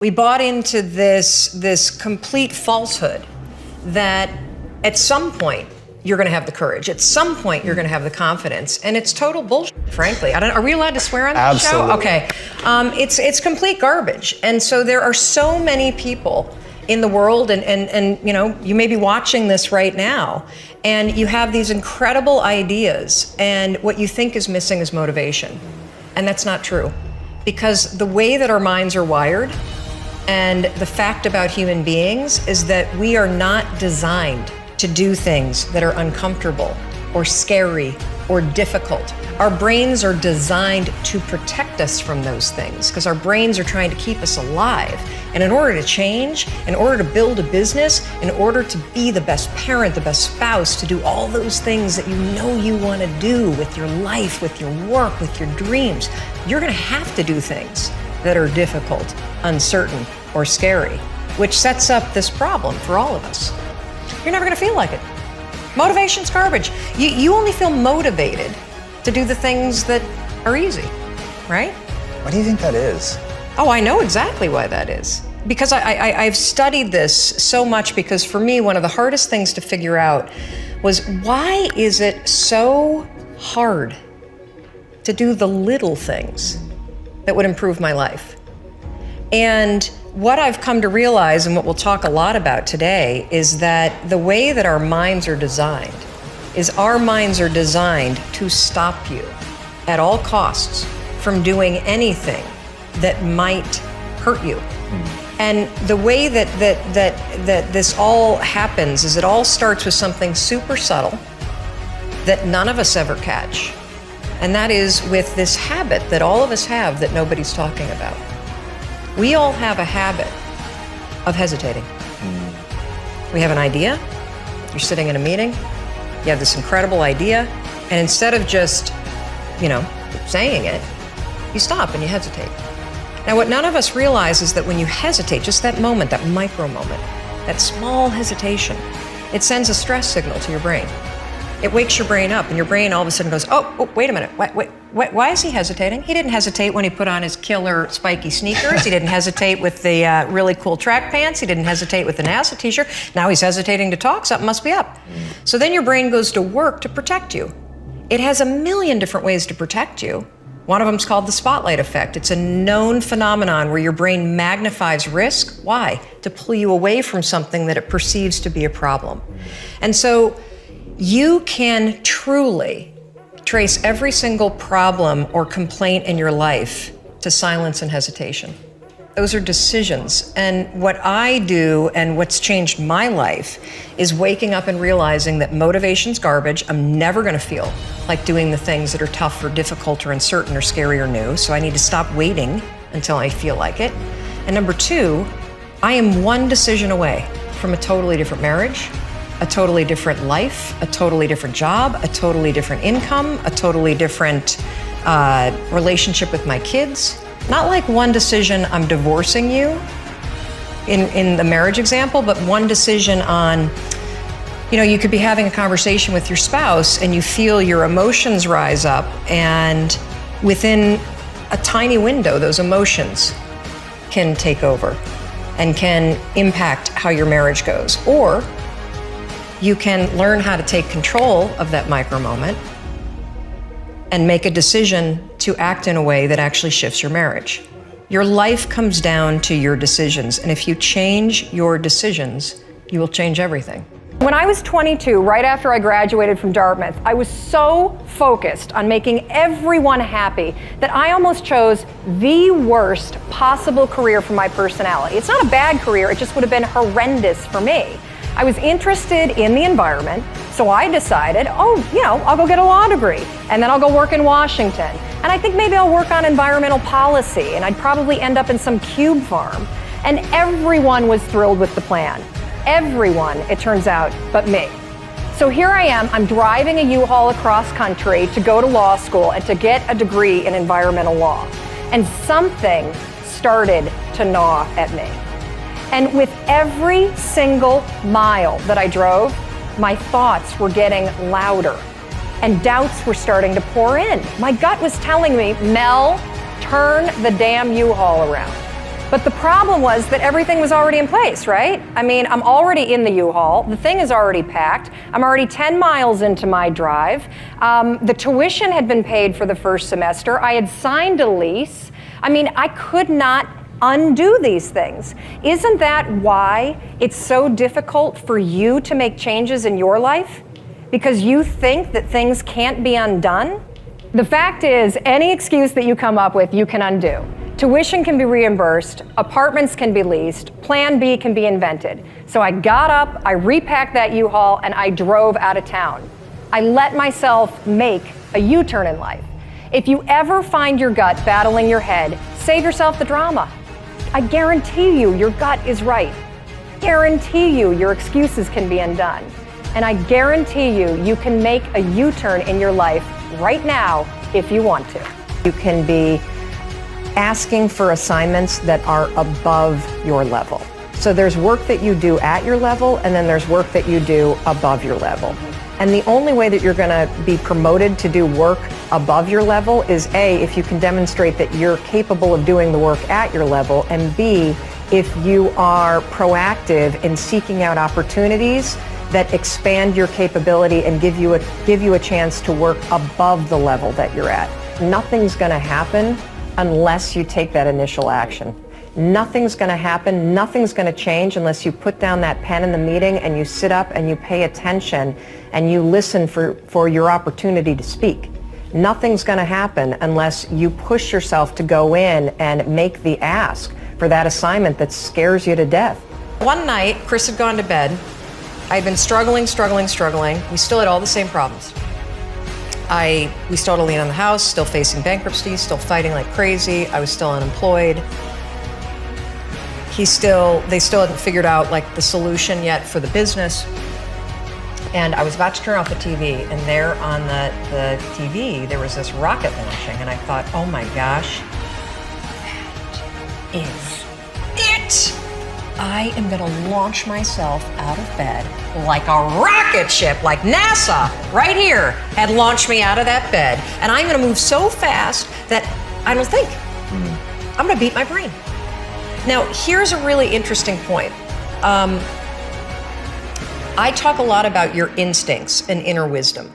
We bought into this complete falsehood that at some point you're going to have the courage. At some point you're going to have the confidence, and it's total bullshit, frankly. Are we allowed to swear on this show? Absolutely. Okay. It's complete garbage. And so there are so many people in the world, and you know, you may be watching this right now, and you have these incredible ideas, and what you think is missing is motivation. And that's not true. Because the way that our minds are wired, and the fact about human beings is that we are not designed to do things that are uncomfortable or scary or difficult. Our brains are designed to protect us from those things because our brains are trying to keep us alive. And in order to change, in order to build a business, in order to be the best parent, the best spouse, to do all those things that you know you want to do with your life, with your work, with your dreams, you're going to have to do things that are difficult, uncertain, or scary, which sets up this problem for all of us. You're never going to feel like it. Motivation's garbage. You only feel motivated to do the things that are easy, right? Why do you think that is? Oh, I know exactly why that is. Because I've studied this so much, because for me, one of the hardest things to figure out was, why is it so hard to do the little things that would improve my life? And what I've come to realize, and what we'll talk a lot about today, is that the way that our minds are designed is our minds are designed to stop you at all costs from doing anything that might hurt you. And the way that this all happens is it all starts with something super subtle that none of us ever catch. And that is with this habit that all of us have that nobody's talking about. We all have a habit of hesitating. We have an idea, you're sitting in a meeting, you have this incredible idea, and instead of just, saying it, you stop and you hesitate. Now, what none of us realize is that when you hesitate, just that moment, that micro moment, that small hesitation, it sends a stress signal to your brain. It wakes your brain up, and your brain all of a sudden goes, oh, wait a minute, why is he hesitating? He didn't hesitate when he put on his killer spiky sneakers. He didn't hesitate with the really cool track pants. He didn't hesitate with the NASA t-shirt. Now he's hesitating to talk, something must be up. So then your brain goes to work to protect you. It has a million different ways to protect you. One of them is called the spotlight effect. It's a known phenomenon where your brain magnifies risk. Why? To pull you away from something that it perceives to be a problem. And so you can truly trace every single problem or complaint in your life to silence and hesitation. Those are decisions. And what I do, and what's changed my life, is waking up and realizing that motivation's garbage. I'm never going to feel like doing the things that are tough or difficult or uncertain or scary or new. So I need to stop waiting until I feel like it. And number two, I am one decision away from a totally different marriage, a totally different life, a totally different job, a totally different income, a totally different relationship with my kids. Not like one decision, I'm divorcing you in the marriage example, but one decision on, you could be having a conversation with your spouse and you feel your emotions rise up, and within a tiny window, those emotions can take over and can impact how your marriage goes. Or you can learn how to take control of that micro moment and make a decision to act in a way that actually shifts your marriage. Your life comes down to your decisions, and if you change your decisions, you will change everything. When I was 22, right after I graduated from Dartmouth, I was so focused on making everyone happy that I almost chose the worst possible career for my personality. It's not a bad career, it just would have been horrendous for me. I was interested in the environment, so I decided, I'll go get a law degree, and then I'll go work in Washington. And I think maybe I'll work on environmental policy, and I'd probably end up in some cube farm. And everyone was thrilled with the plan. Everyone, it turns out, but me. So here I am, I'm driving a U-Haul across country to go to law school and to get a degree in environmental law. And something started to gnaw at me. And with every single mile that I drove, my thoughts were getting louder and doubts were starting to pour in. My gut was telling me, Mel, turn the damn U-Haul around. But the problem was that everything was already in place, right? I mean, I'm already in the U-Haul. The thing is already packed. I'm already 10 miles into my drive. The tuition had been paid for the first semester. I had signed a lease. I mean, I could not undo these things. Isn't that why it's so difficult for you to make changes in your life? Because you think that things can't be undone? The fact is, any excuse that you come up with, you can undo. Tuition can be reimbursed, apartments can be leased, Plan B can be invented. So I got up, I repacked that U-Haul, and I drove out of town. I let myself make a U-turn in life. If you ever find your gut battling your head, save yourself the drama. I guarantee you your gut is right. Guarantee you your excuses can be undone. And I guarantee you you can make a U-turn in your life right now if you want to. You can be asking for assignments that are above your level. So there's work that you do at your level, and then there's work that you do above your level. And the only way that you're going to be promoted to do work above your level is A, if you can demonstrate that you're capable of doing the work at your level, and B, if you are proactive in seeking out opportunities that expand your capability and give you a chance to work above the level that you're at. Nothing's going to happen unless you take that initial action. Nothing's going to happen, nothing's going to change unless you put down that pen in the meeting and you sit up and you pay attention and you listen for your opportunity to speak. Nothing's going to happen unless you push yourself to go in and make the ask for that assignment that scares you to death. One night, Chris had gone to bed. I'd been struggling. We still had all the same problems. We still had a lien on the house, still facing bankruptcy, still fighting like crazy. I was still unemployed. They still hadn't figured out like the solution yet for the business. And I was about to turn off the TV, and there on the TV, there was this rocket launching, and I thought, oh my gosh, that is it. I am gonna launch myself out of bed like a rocket ship, like NASA right here had launched me out of that bed. And I'm gonna move so fast that I don't think. I'm gonna beat my brain. Now, here's a really interesting point. I talk a lot about your instincts and inner wisdom.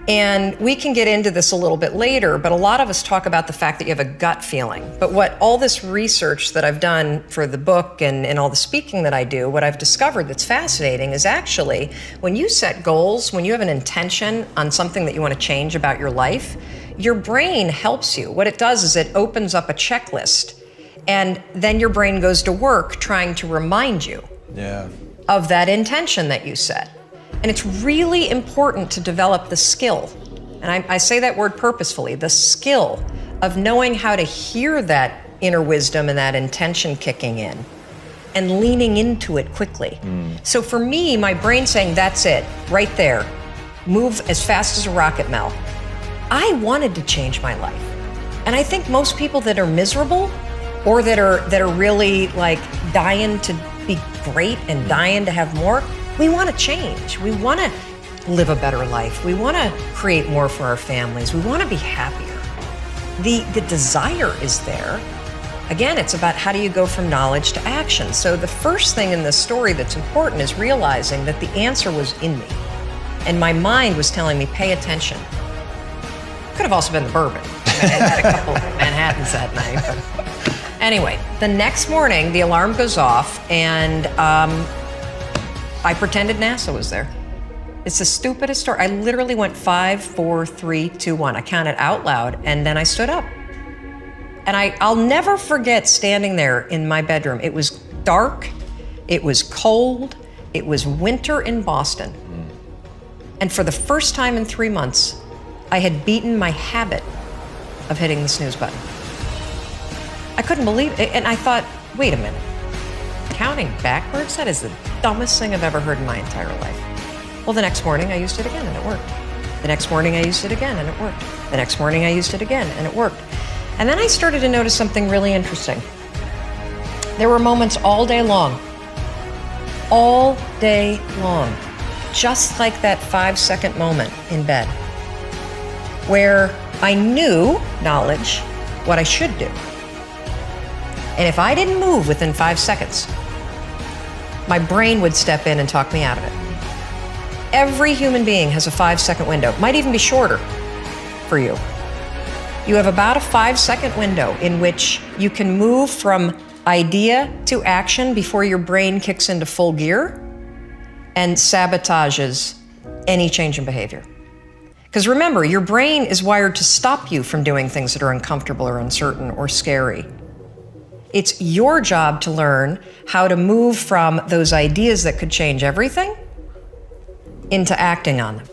And we can get into this a little bit later, but a lot of us talk about the fact that you have a gut feeling. But what all this research that I've done for the book and all the speaking that I do, what I've discovered that's fascinating is actually when you set goals, when you have an intention on something that you want to change about your life, your brain helps you. What it does is it opens up a checklist, and then your brain goes to work trying to remind you of that intention that you set. And it's really important to develop the skill, and I say that word purposefully, the skill of knowing how to hear that inner wisdom and that intention kicking in and leaning into it quickly. So for me, my brain saying, that's it, right there, move as fast as a rocket, Mel. I wanted to change my life. And I think most people that are miserable or that are really like dying to be great and dying to have more, we want to change. We want to live a better life. We want to create more for our families. We want to be happier. The desire is there. Again, it's about how do you go from knowledge to action. So the first thing in this story that's important is realizing that the answer was in me. And my mind was telling me, pay attention. Could have also been the bourbon. I had a couple of Manhattans that night. But anyway, the next morning, the alarm goes off, and I pretended NASA was there. It's the stupidest story. I literally went 5, 4, 3, 2, 1. I counted out loud, and then I stood up. And I'll never forget standing there in my bedroom. It was dark, it was cold, it was winter in Boston. And for the first time in 3 months, I had beaten my habit of hitting the snooze button. I couldn't believe it, and I thought, wait a minute. Counting backwards? That is the dumbest thing I've ever heard in my entire life. Well, the next morning I used it again and it worked. The next morning I used it again and it worked. The next morning I used it again and it worked. And then I started to notice something really interesting. There were moments all day long, just like that 5-second moment in bed, where I knew, knowledge, what I should do. And if I didn't move within 5 seconds, my brain would step in and talk me out of it. Every human being has a 5-second window, might even be shorter for you. You have about a 5-second window in which you can move from idea to action before your brain kicks into full gear and sabotages any change in behavior. Because remember, your brain is wired to stop you from doing things that are uncomfortable or uncertain or scary. It's your job to learn how to move from those ideas that could change everything into acting on them.